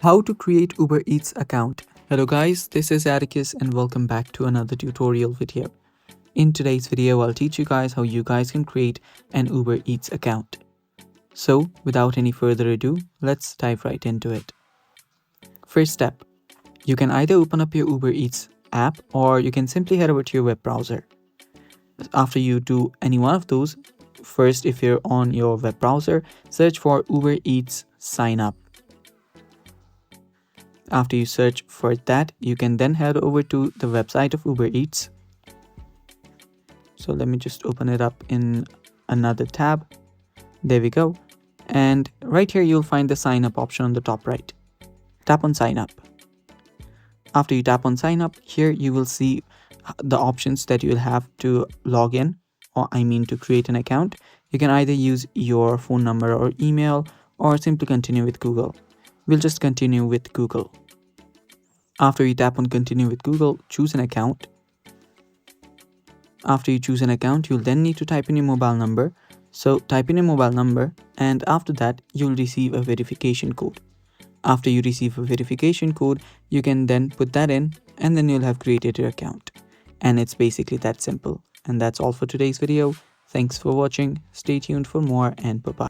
How to create Uber Eats account. Hello guys, this is Atticus and welcome back to another tutorial video. In today's video, I'll teach you guys how you guys can create an Uber Eats account. So without any further ado, let's dive right into it. First step, you can either open up your Uber Eats app or you can simply head over to your web browser. After you do any one of those, first if you're on your web browser, search for Uber Eats sign up. After you search for that, you can then head over to the website of Uber Eats. So let me just open it up in another tab. There we go. And right here, you'll find the sign up option on the top right. Tap on sign up. After you tap on sign up, here you will see the options that you'll have to log in, or to create an account. You can either use your phone number or email or simply continue with Google. We'll just continue with Google. After you tap on continue with Google, choose an account. After you choose an account, you'll then need to type in your mobile number. So type in your mobile number, and after that, you'll receive a verification code. After you receive a verification code, you can then put that in, and then you'll have created your account. And it's basically that simple. And that's all for today's video. Thanks for watching. Stay tuned for more, and bye-bye.